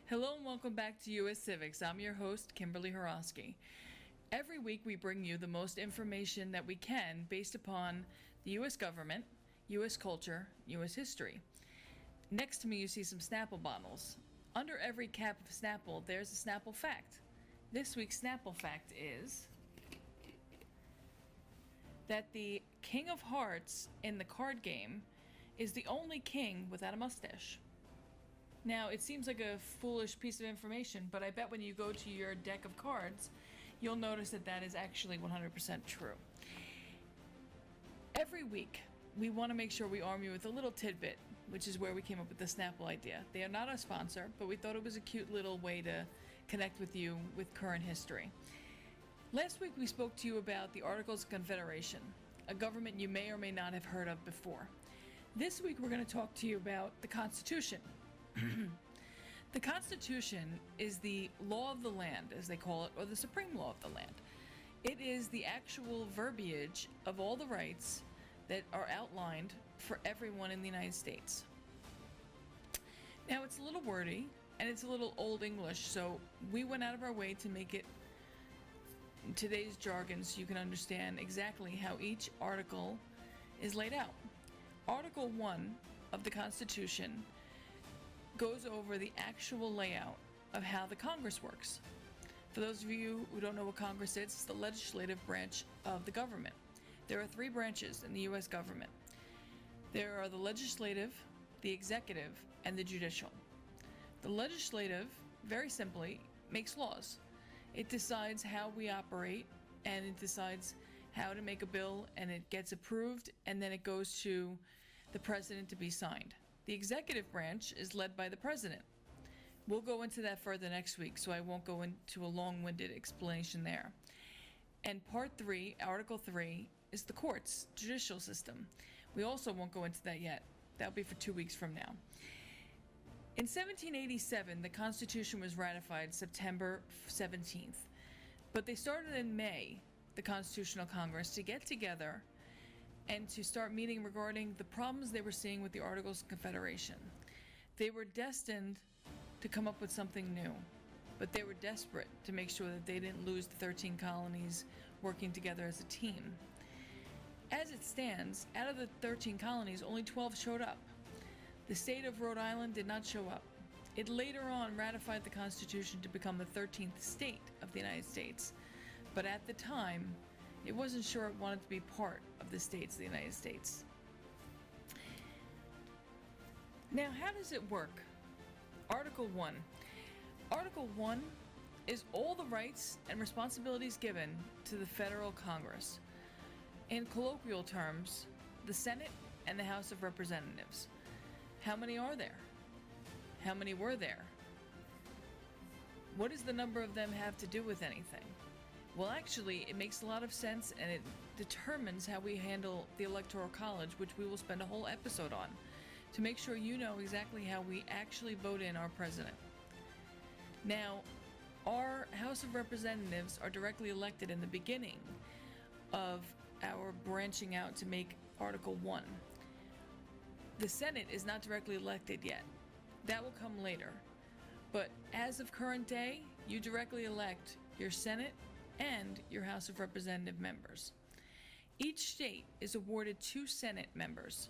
Hello and welcome back to US Civics. I'm your host, Kimberly Horosky. Every week we bring you the most information that we can based upon the US government, US culture, US history. Next to me you see some Snapple bottles. Under every cap of Snapple there's a Snapple fact. This week's Snapple fact is that the King of Hearts in the card game is the only king without a mustache. Now, it seems like a foolish piece of information, but I bet when you go to your deck of cards, you'll notice that that is actually 100% true. Every week, we want to make sure we arm you with a little tidbit, which is where we came up with the Snapple idea. They are not a sponsor, but we thought it was a cute little way to connect with you with current history. Last week, we spoke to you about the Articles of Confederation, a government you may or may not have heard of before. This week, we're going to talk to you about the Constitution. The Constitution is the law of the land, as they call it, or the supreme law of the land. It is the actual verbiage of all the rights that are outlined for everyone in the United States. Now, it's a little wordy, and it's a little Old English, so we went out of our way to make it today's jargon so you can understand exactly how each article is laid out. Article 1 of the Constitution goes over the actual layout of how the Congress works. For those of you who don't know what Congress is, it's the legislative branch of the government. There are three branches in the US government. There are the legislative, the executive, and the judicial. The legislative, very simply, makes laws. It decides how we operate, and it decides how to make a bill, and it gets approved, and then it goes to the president to be signed. The executive branch is led by the president. We'll go into that further next week, so I won't go into a long-winded explanation there. And Part 3, Article 3, is the courts, judicial system. We also won't go into that yet. That'll be for 2 weeks from now. In 1787, the Constitution was ratified September 17th. But they started in May, the Constitutional Congress, to get together and to start meeting regarding the problems they were seeing with the Articles of Confederation. They were destined to come up with something new, but they were desperate to make sure that they didn't lose the 13 colonies working together as a team. As it stands, out of the 13 colonies, only 12 showed up. The state of Rhode Island did not show up. It later on ratified the Constitution to become the 13th state of the United States, but at the time, it wasn't sure it wanted to be part of the states of the United States. Now, how does it work? Article 1. Article 1 is all the rights and responsibilities given to the federal Congress. In colloquial terms, the Senate and the House of Representatives. How many are there? How many were there? What does the number of them have to do with anything? Well, actually, it makes a lot of sense, and it determines how we handle the Electoral College, which we will spend a whole episode on, to make sure you know exactly how we actually vote in our president. Now, our House of Representatives are directly elected in the beginning of our branching out to make Article 1. The Senate is not directly elected yet. That will come later. But as of current day, you directly elect your Senate and your House of Representative members. Each state is awarded 2 Senate members,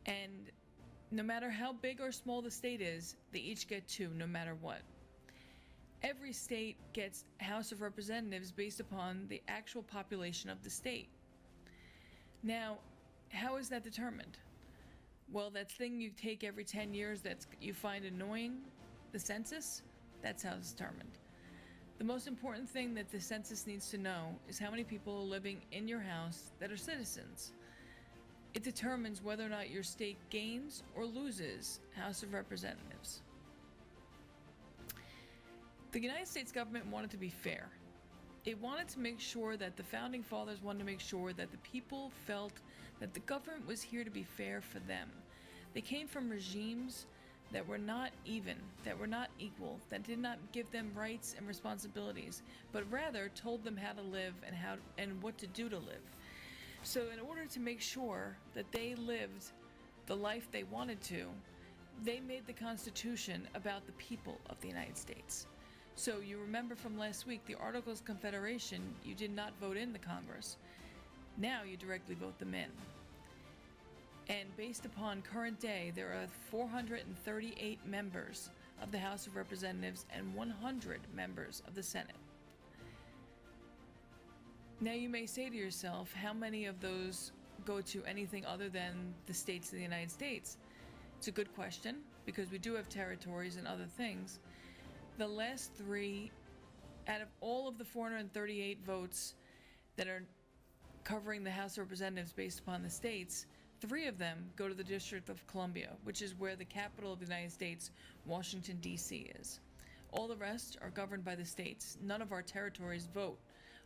and no matter how big or small the state is, they each get 2 no matter what. Every state gets House of Representatives based upon the actual population of the state. Now, how is that determined? Well, that thing you take every 10 years that you find annoying, the census, that's how it's determined. The most important thing that the census needs to know is how many people are living in your house that are citizens. It determines whether or not your state gains or loses House of Representatives. The United States government wanted to be fair. It wanted to make sure that the Founding Fathers wanted to make sure that the people felt that the government was here to be fair for them. They came from regimes that were not even, that were not equal, that did not give them rights and responsibilities, but rather told them how to live and what to do to live. So in order to make sure that they lived the life they wanted to, they made the Constitution about the people of the United States. So you remember from last week, the Articles of Confederation, you did not vote in the Congress. Now you directly vote them in. And based upon current day, there are 438 members of the House of Representatives and 100 members of the Senate. Now you may say to yourself, how many of those go to anything other than the states of the United States? It's a good question, because we do have territories and other things. The last three, out of all of the 438 votes that are covering the House of Representatives based upon the states, 3 of them go to the District of Columbia, which is where the capital of the United States, Washington, D.C. is. All the rest are governed by the states. None of our territories vote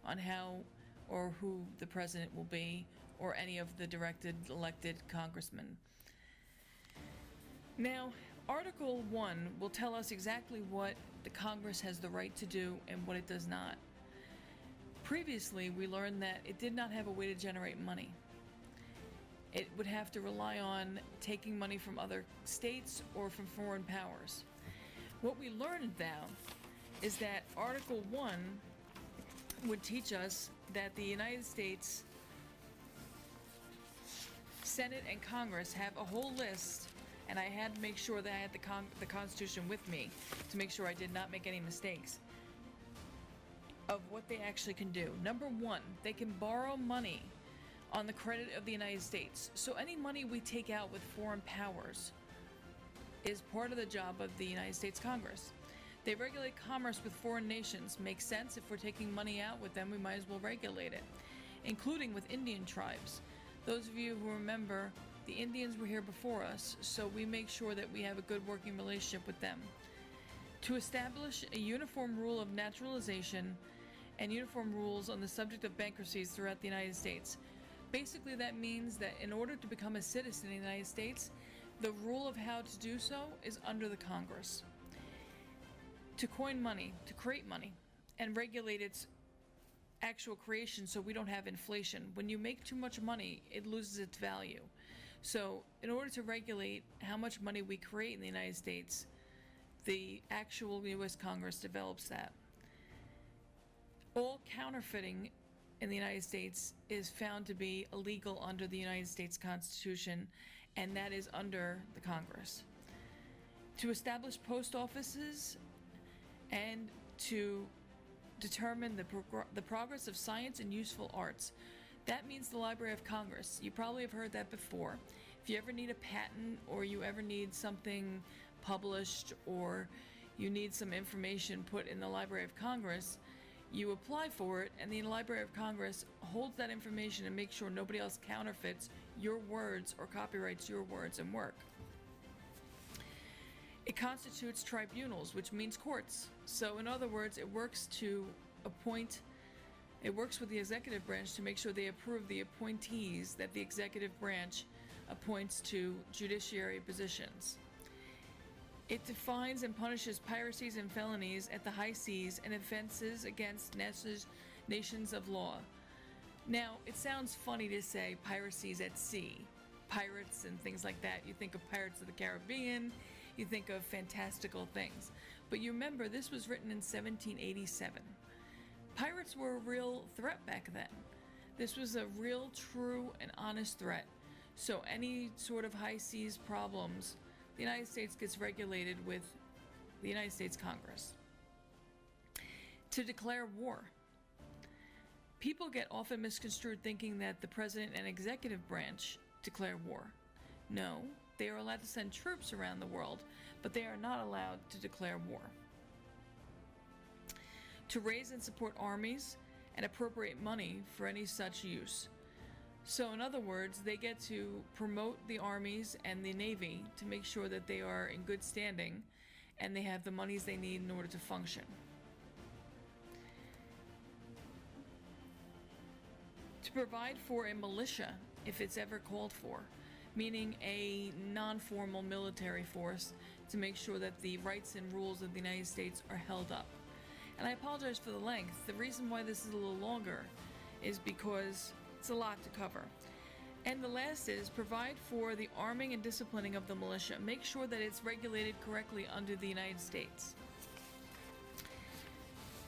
on how or who the president will be, or any of the elected congressmen. Now, Article 1 will tell us exactly what the Congress has the right to do and what it does not. Previously, we learned that it did not have a way to generate money. It would have to rely on taking money from other states or from foreign powers. What we learned now is that Article 1 would teach us that the United States Senate and Congress have a whole list, and I had to make sure that I had the Constitution with me to make sure I did not make any mistakes, of what they actually can do. Number 1, they can borrow money on the credit of the United States. So any money we take out with foreign powers is part of the job of the United States Congress. They regulate commerce with foreign nations. Makes sense. If we're taking money out with them, we might as well regulate it, including with Indian tribes. Those of you who remember, the Indians were here before us, so we make sure that we have a good working relationship with them. To establish a uniform rule of naturalization and uniform rules on the subject of bankruptcies throughout the United States. Basically, that means that in order to become a citizen in the United States, the rule of how to do so is under the Congress. To coin money, to create money, and regulate its actual creation so we don't have inflation. When you make too much money, it loses its value. So in order to regulate how much money we create in the United States, the actual US Congress develops that. All counterfeiting in the United States is found to be illegal under the United States Constitution, and that is under the Congress. To establish post offices and to determine the progress of science and useful arts. That means the Library of Congress. You probably have heard that before. If you ever need a patent, or you ever need something published, or you need some information put in the Library of Congress, you apply for it, and the Library of Congress holds that information and makes sure nobody else counterfeits your words or copyrights your words and work. It constitutes tribunals, which means courts. So in other words, it works with the executive branch to make sure they approve the appointees that the executive branch appoints to judiciary positions. It defines and punishes piracies and felonies at the high seas and offenses against nations of law. Now, it sounds funny to say piracies at sea, pirates and things like that. You think of Pirates of the Caribbean, you think of fantastical things. But you remember, this was written in 1787. Pirates were a real threat back then. This was a real, true, and honest threat. So any sort of high seas problems, the United States gets regulated with the United States Congress. To declare war. People get often misconstrued thinking that the president and executive branch declare war. No, they are allowed to send troops around the world, but they are not allowed to declare war. To raise and support armies and appropriate money for any such use. So in other words, they get to promote the armies and the navy to make sure that they are in good standing and they have the monies they need in order to function. To provide for a militia if it's ever called for, meaning a non-formal military force to make sure that the rights and rules of the United States are held up. And I apologize for the length. The reason why this is a little longer is because it's a lot to cover. And the last is provide for the arming and disciplining of the militia. Make sure that it's regulated correctly under the United States.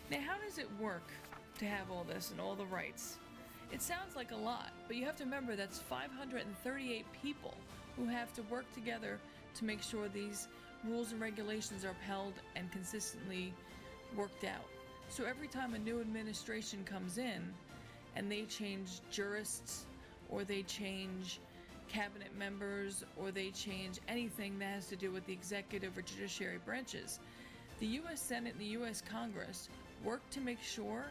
Now, how does it work to have all this and all the rights? It sounds like a lot, but you have to remember that's 538 people who have to work together to make sure these rules and regulations are upheld and consistently worked out. So every time a new administration comes in and they change jurists, or they change cabinet members, or they change anything that has to do with the executive or judiciary branches, the U.S. Senate and the U.S. Congress work to make sure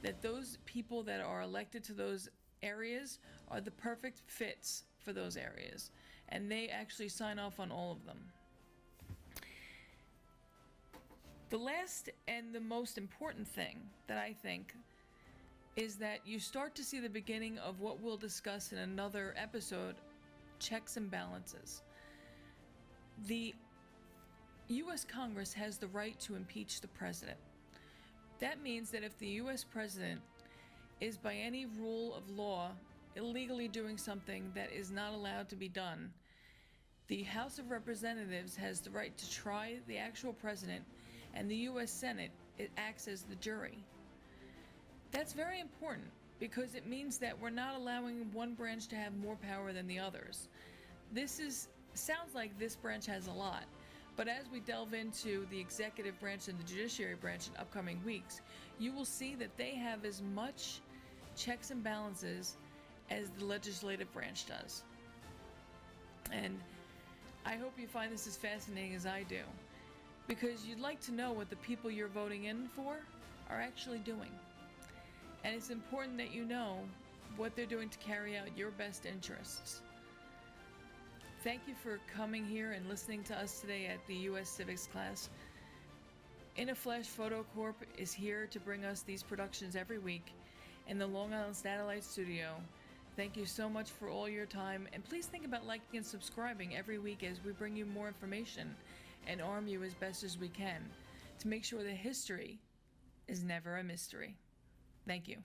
that those people that are elected to those areas are the perfect fits for those areas, and they actually sign off on all of them. The last and the most important thing that I think is that you start to see the beginning of what we'll discuss in another episode, checks and balances. The U.S. Congress has the right to impeach the president. That means that if the U.S. president is by any rule of law illegally doing something that is not allowed to be done, the House of Representatives has the right to try the actual president, and the U.S. Senate, it acts as the jury. That's very important because it means that we're not allowing one branch to have more power than the others. Sounds like this branch has a lot, but as we delve into the executive branch and the judiciary branch in upcoming weeks, you will see that they have as much checks and balances as the legislative branch does. And I hope you find this as fascinating as I do, because you'd like to know what the people you're voting in for are actually doing. And it's important that you know what they're doing to carry out your best interests. Thank you for coming here and listening to us today at the US Civics class. In a Flash Photo Corp is here to bring us these productions every week in the Long Island Satellite Studio. Thank you so much for all your time, and please think about liking and subscribing every week as we bring you more information and arm you as best as we can to make sure that history is never a mystery. Thank you.